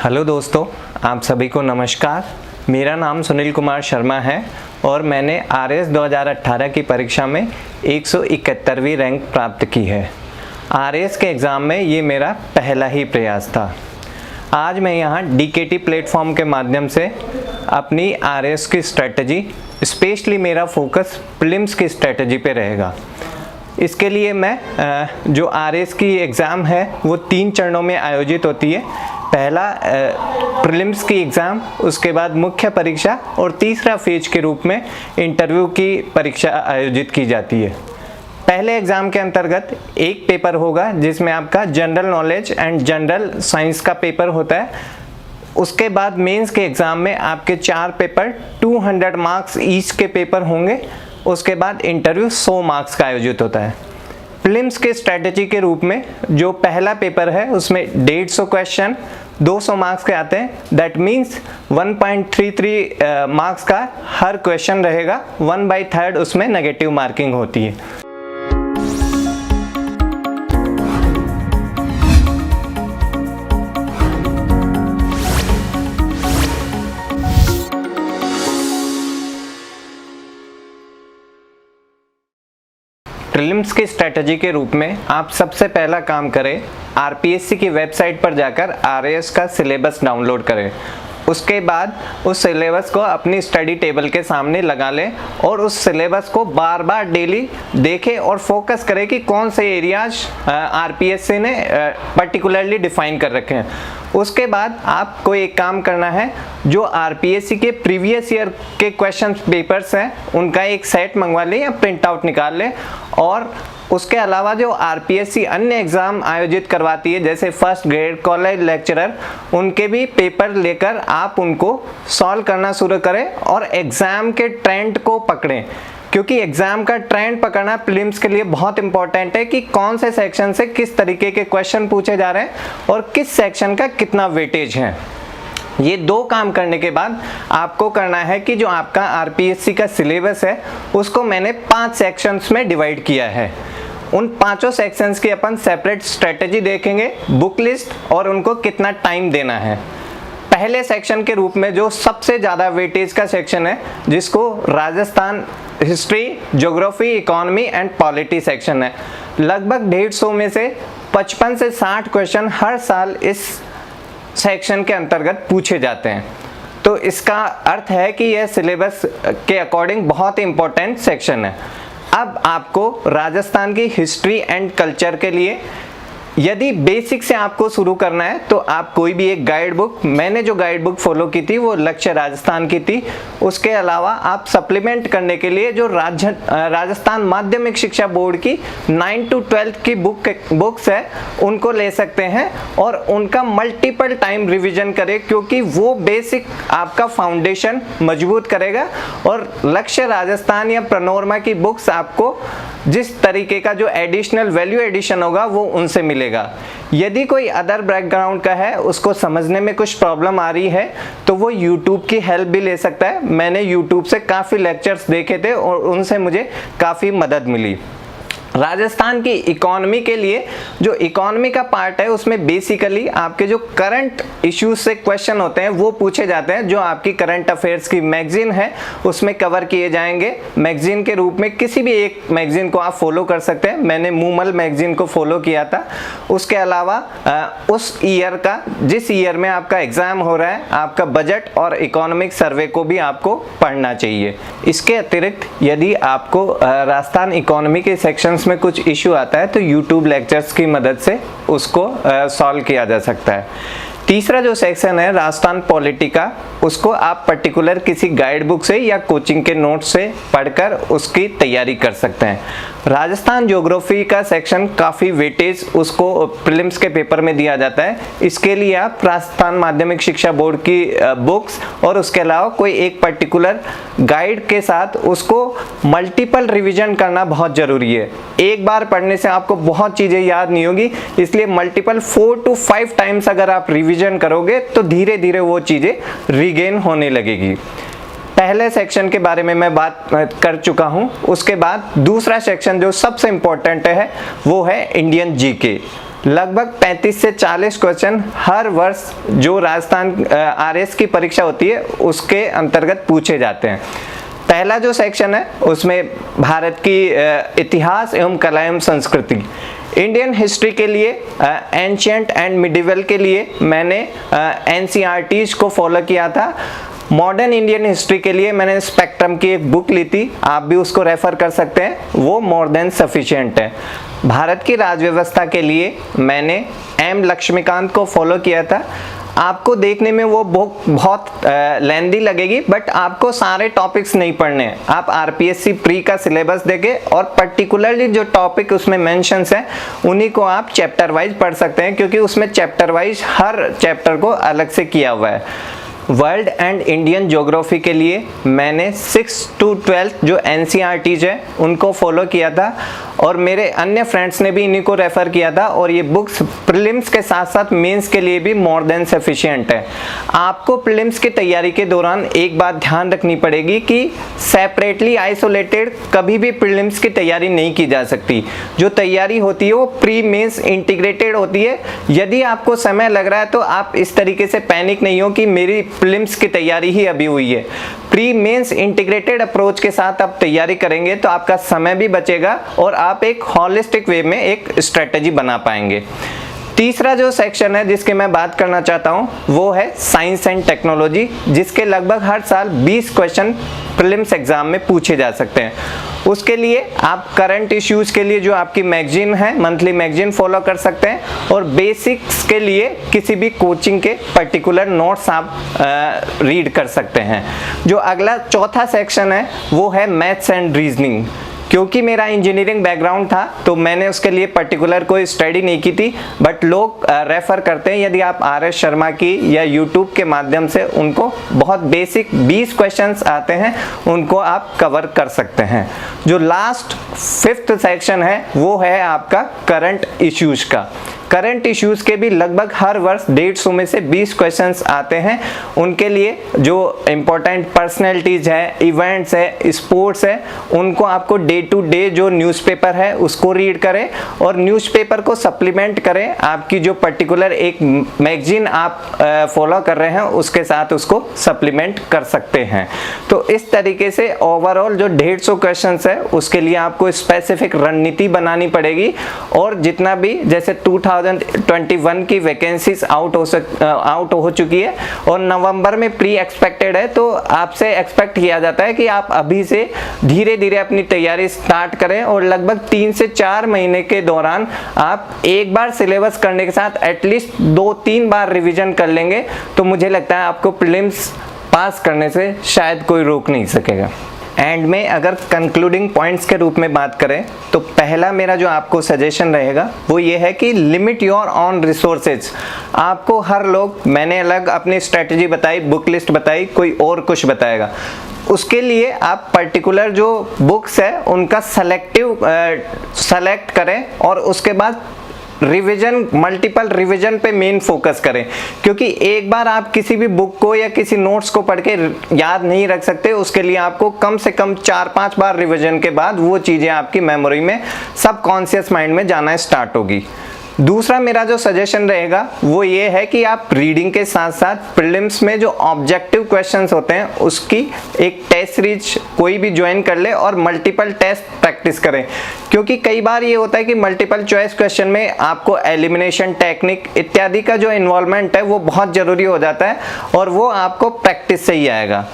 Hello दोस्तों, आप सभी को नमस्कार। मेरा नाम सुनील कुमार शर्मा है और मैंने RS 2018 की परीक्षा में 171वीं रैंक प्राप्त की है। RS के एग्ज़ाम में ये मेरा पहला ही प्रयास था। आज मैं यहाँ DKT प्लेटफॉर्म के माध्यम से अपनी RS की स्ट्रेटजी, स्पेशली मेरा फोकस प्रीलिम्स की स्ट्रेटजी पे रहेगा। इसके लिए मैं जो RS की एग्ज़ाम है वो 3 चरणों में आयोजित होती है। पहला प्रीलिम्स की एग्ज़ाम, उसके बाद मुख्य परीक्षा और तीसरा फेज के रूप में इंटरव्यू की परीक्षा आयोजित की जाती है। पहले एग्ज़ाम के अंतर्गत एक पेपर होगा जिसमें आपका general knowledge and general science का पेपर होता है। उसके बाद मेंस के एग्ज़ाम में आपके 4 पेपर 200 मार्क्स ईच के पेपर होंगे। उसके बाद इंटरव्यू 100 मार्क्स का आयोजित होता है। प्रीलिम्स के स्ट्रेटजी के रूप में जो पहला पेपर है उसमें 150 क्वेश्चन 200 मार्क्स के आते हैं। दैट मीन्स 1.33 मार्क्स का हर क्वेश्चन रहेगा। 1/3 उसमें नेगेटिव मार्किंग होती है। प्रीलिम्स की स्ट्रेटजी के रूप में आप सबसे पहला काम करें, RPSC की वेबसाइट पर जाकर RAS का सिलेबस डाउनलोड करें। उसके बाद उस सिलेबस को अपनी स्टडी टेबल के सामने लगा लें और उस सिलेबस को बार बार डेली देखें और फोकस करें कि कौन से एरियाज RPSC ने पर्टिकुलरली डिफाइन कर रखे हैं। उसके बाद आपको एक काम करना है, जो RPSC के प्रीवियस ईयर के क्वेश्चन पेपर्स हैं उनका एक सेट मंगवा लें या प्रिंट आउट निकाल लें। और उसके अलावा जो RPSC अन्य एग्ज़ाम आयोजित करवाती है जैसे फर्स्ट ग्रेड, कॉलेज लेक्चरर, उनके भी पेपर लेकर आप उनको सॉल्व करना शुरू करें और एग्ज़ाम के ट्रेंड को पकड़ें। क्योंकि एग्ज़ाम का ट्रेंड पकड़ना प्रीलिम्स के लिए बहुत इंपॉर्टेंट है कि कौन से सेक्शन से किस तरीके के क्वेश्चन पूछे जा रहे हैं और किस सेक्शन का कितना वेटेज है। ये 2 काम करने के बाद आपको करना है कि जो आपका RPSC का सिलेबस है उसको मैंने 5 सेक्शंस में डिवाइड किया है। उन 5 सेक्शंस की अपन सेपरेट स्ट्रेटजी देखेंगे, बुक लिस्ट और उनको कितना टाइम देना है। पहले सेक्शन के रूप में जो सबसे ज़्यादा वेटेज का सेक्शन है जिसको Rajasthan history, geography, economy and polity section है, लगभग 150 में से 55 से 60 क्वेश्चन हर साल इस सेक्शन के अंतर्गत पूछे जाते हैं। तो इसका अर्थ है कि यह सिलेबस के अकॉर्डिंग बहुत इंपॉर्टेंट सेक्शन है। अब आपको राजस्थान की हिस्ट्री एंड कल्चर के लिए यदि बेसिक से आपको शुरू करना है तो आप कोई भी एक गाइड बुक, मैंने जो गाइड बुक फॉलो की थी वो लक्ष्य राजस्थान की थी। उसके अलावा आप सप्लीमेंट करने के लिए जो राजस्थान माध्यमिक शिक्षा बोर्ड की 9 to 12 की बुक्स है उनको ले सकते हैं और उनका मल्टीपल टाइम रिवीजन करें, क्योंकि वो बेसिक आपका फाउंडेशन मजबूत करेगा। और लक्ष्य राजस्थान या प्रोनोरमा की बुक्स आपको जिस तरीके का जो एडिशनल वैल्यू एडिशन होगा वो उनसे मिलेगा। यदि कोई अदर बैकग्राउंड का है, उसको समझने में कुछ प्रॉब्लम आ रही है तो वो YouTube की हेल्प भी ले सकता है। मैंने YouTube से काफ़ी लेक्चर्स देखे थे और उनसे मुझे काफ़ी मदद मिली। राजस्थान की इकोनॉमी के लिए जो इकोनॉमी का पार्ट है उसमें बेसिकली आपके जो करंट इश्यूज से क्वेश्चन होते हैं वो पूछे जाते हैं। जो आपकी करंट अफेयर्स की मैगजीन है उसमें कवर किए जाएंगे। मैगजीन के रूप में किसी भी एक मैगजीन को आप फॉलो कर सकते हैं। मैंने मूमल मैगजीन को फॉलो किया था। उसके अलावा उस ईयर का, जिस ईयर में आपका एग्जाम हो रहा है, आपका बजट और इकोनॉमिक सर्वे को भी आपको पढ़ना चाहिए। इसके अतिरिक्त यदि आपको राजस्थान इकोनॉमी के सेक्शंस में कुछ इश्यू आता है तो YouTube लेक्चर्स की मदद से उसको सॉल्व किया जा सकता है। तीसरा जो सेक्शन है राजस्थान पॉलिटी का, उसको आप पर्टिकुलर किसी गाइड बुक से या कोचिंग के नोट्स से पढ़कर उसकी तैयारी कर सकते हैं। राजस्थान ज्योग्राफी का सेक्शन काफ़ी वेटेज उसको प्रीलिम्स के पेपर में दिया जाता है। इसके लिए आप राजस्थान माध्यमिक शिक्षा बोर्ड की बुक्स और उसके अलावा कोई एक पर्टिकुलर गाइड के साथ उसको मल्टीपल रिवीजन करना बहुत ज़रूरी है। एक बार पढ़ने से आपको बहुत चीज़ें याद नहीं होगी, इसलिए मल्टीपल 4 to 5 टाइम्स अगर आप रिवीजन करोगे तो धीरे धीरे वो चीज़ें रीगेन होने लगेगी। पहले सेक्शन के बारे में मैं बात कर चुका हूं। उसके बाद दूसरा सेक्शन जो सबसे इम्पोर्टेंट है वो है इंडियन जीके। लगभग 35 से 40 क्वेश्चन हर वर्ष जो राजस्थान आरएएस की परीक्षा होती है उसके अंतर्गत पूछे जाते हैं। पहला जो सेक्शन है उसमें भारत की इतिहास एवं कला एवं संस्कृति, इंडियन हिस्ट्री के लिए एंशिएंट एंड मिडिवल के लिए मैंने एनसीईआरटीज को फॉलो किया था। मॉडर्न इंडियन हिस्ट्री के लिए मैंने स्पेक्ट्रम की एक बुक ली थी, आप भी उसको रेफर कर सकते हैं, वो मोर देन सफिशिएंट है। भारत की राजव्यवस्था के लिए मैंने एम लक्ष्मीकांत को फॉलो किया था। आपको देखने में वो बुक बहुत लेंदी लगेगी, बट आपको सारे टॉपिक्स नहीं पढ़ने हैं। आप आरपीएससी प्री का सिलेबस देखें और पर्टिकुलरली जो टॉपिक उसमें मेंशंस हैं उन्हीं को आप चैप्टर वाइज पढ़ सकते हैं, क्योंकि उसमें चैप्टर वाइज हर चैप्टर को अलग से किया हुआ है। वर्ल्ड एंड इंडियन ज्योग्राफी के लिए मैंने 6 to 12 जो एनसीईआरटीज है उनको फॉलो किया था, और मेरे अन्य फ्रेंड्स ने भी इन्हीं को रेफ़र किया था, और ये बुक्स प्रीलिम्स के साथ साथ मेंस के लिए भी मोर देन सफिशिएंट है। आपको प्रीलिम्स की तैयारी के दौरान एक बात ध्यान रखनी पड़ेगी कि सेपरेटली आइसोलेटेड कभी भी प्रीलिम्स की तैयारी नहीं की जा सकती। जो तैयारी होती है वो प्री मेंस इंटीग्रेटेड होती है। यदि आपको समय लग रहा है तो आप इस तरीके से पैनिक नहीं हो कि मेरी प्रीलिम्स की तैयारी ही अभी हुई है। प्री मेंस इंटीग्रेटेड अप्रोच के साथ आप तैयारी करेंगे तो आपका समय भी बचेगा और आप एक हॉलिस्टिक वे में एक स्ट्रेटजी बना पाएंगे। तीसरा जो सेक्शन है जिसके मैं बात करना चाहता हूं वो है साइंस एंड टेक्नोलॉजी, जिसके लगभग हर साल 20 क्वेश्चन प्रीलिम्स एग्जाम में पूछे जा सकते हैं। उसके लिए आप करंट इश्यूज के लिए जो आपकी मैगजीन है, मंथली मैगजीन फॉलो कर सकते हैं, और बेसिक्स के लिए किसी भी कोचिंग के पर्टिकुलर नोट्स आप रीड कर सकते हैं। जो अगला चौथा सेक्शन है वो है मैथ्स एंड रीजनिंग। क्योंकि मेरा इंजीनियरिंग बैकग्राउंड था तो मैंने उसके लिए पर्टिकुलर कोई स्टडी नहीं की थी, बट लोग रेफर करते हैं। यदि आप आर.एस. शर्मा की या यूट्यूब के माध्यम से उनको बहुत बेसिक 20 क्वेश्चंस आते हैं, उनको आप कवर कर सकते हैं। जो लास्ट 5th सेक्शन है वो है आपका करंट इश्यूज का। करंट इश्यूज के भी लगभग हर वर्ष 150 में से 20 क्वेश्चंस आते हैं। उनके लिए जो इम्पोर्टेंट पर्सनैलिटीज है, इवेंट्स है, स्पोर्ट्स है, उनको आपको डे टू डे जो न्यूज़पेपर है उसको रीड करें, और न्यूज़पेपर को सप्लीमेंट करें आपकी जो पर्टिकुलर एक मैगजीन आप फॉलो कर रहे हैं उसके साथ उसको सप्लीमेंट कर सकते हैं। तो इस तरीके से ओवरऑल जो 150 क्वेश्चंस है उसके लिए आपको स्पेसिफिक रणनीति बनानी पड़ेगी, और जितना भी जैसे 2021 की वैकेंसीज आउट हो चुकी है और नवंबर में प्री एक्सपेक्टेड है, तो आपसे एक्सपेक्ट किया जाता है कि आप अभी से धीरे धीरे अपनी तैयारी स्टार्ट करें, और लगभग 3 से 4 महीने के दौरान आप एक बार सिलेबस करने के साथ एटलीस्ट 2-3 बार रिवीजन कर लेंगे तो मुझे लगता है आपको प्रीलिम्स पास करने से शायद कोई रोक नहीं सकेगा। एंड में अगर कंक्लूडिंग पॉइंट्स के रूप में बात करें तो पहला मेरा जो आपको सजेशन रहेगा वो ये है कि लिमिट योर ऑन रिसोर्सेज। आपको हर लोग, मैंने अलग अपनी स्ट्रेटजी बताई, बुक लिस्ट बताई, कोई और कुछ बताएगा। उसके लिए आप पर्टिकुलर जो बुक्स है उनका सेलेक्ट करें, और उसके बाद रिवीजन, मल्टीपल रिवीजन पे मेन फोकस करें, क्योंकि एक बार आप किसी भी बुक को या किसी नोट्स को पढ़ के याद नहीं रख सकते। उसके लिए आपको कम से कम 4-5 बार रिवीजन के बाद वो चीज़ें आपकी मेमोरी में, सबकॉन्शियस माइंड में जाना स्टार्ट होगी। दूसरा मेरा जो सजेशन रहेगा वो ये है कि आप रीडिंग के साथ साथ प्रीलिम्स में जो ऑब्जेक्टिव क्वेश्चंस होते हैं उसकी एक टेस्ट सीरीज कोई भी ज्वाइन कर ले और मल्टीपल टेस्ट प्रैक्टिस करें, क्योंकि कई बार ये होता है कि मल्टीपल चॉइस क्वेश्चन में आपको एलिमिनेशन टेक्निक इत्यादि का जो इन्वॉल्वमेंट है वो बहुत ज़रूरी हो जाता है, और वो आपको प्रैक्टिस से ही आएगा।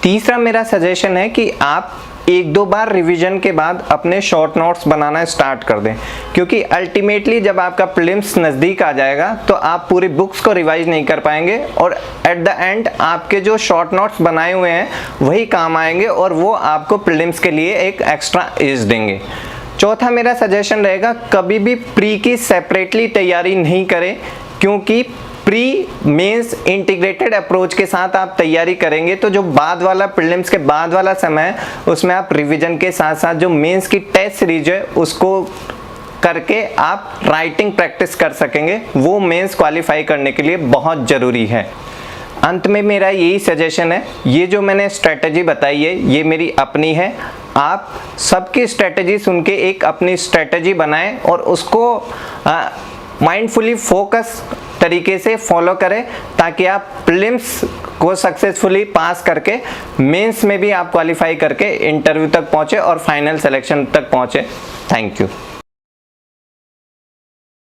तीसरा मेरा सजेशन है कि आप 1-2 बार रिवीजन के बाद अपने शॉर्ट नोट्स बनाना स्टार्ट कर दें, क्योंकि अल्टीमेटली जब आपका प्रीलिम्स नज़दीक आ जाएगा तो आप पूरी बुक्स को रिवाइज नहीं कर पाएंगे, और एट द एंड आपके जो शॉर्ट नोट्स बनाए हुए हैं वही काम आएंगे, और वो आपको प्रीलिम्स के लिए एक एक्स्ट्रा एज देंगे। चौथा मेरा सजेशन रहेगा, कभी भी प्री की सेपरेटली तैयारी नहीं करें, क्योंकि प्री मेंस इंटीग्रेटेड अप्रोच के साथ आप तैयारी करेंगे तो जो बाद वाला प्रीलिम्स के बाद वाला समय है उसमें आप रिवीजन के साथ साथ जो मेंस की टेस्ट सीरीज है उसको करके आप राइटिंग प्रैक्टिस कर सकेंगे। वो मेंस क्वालिफाई करने के लिए बहुत ज़रूरी है। अंत में मेरा यही सजेशन है, ये जो मैंने स्ट्रेटजी बताई है ये मेरी अपनी है, आप सबकी स्ट्रेटजी सुन के एक अपनी स्ट्रेटजी बनाएं और उसको माइंडफुली फोकस तरीके से फॉलो करें ताकि आप प्रीलिम्स को सक्सेसफुली पास करके मेंस में भी आप क्वालिफाई करके इंटरव्यू तक पहुंचे और फाइनल सिलेक्शन तक पहुंचे। Thank you.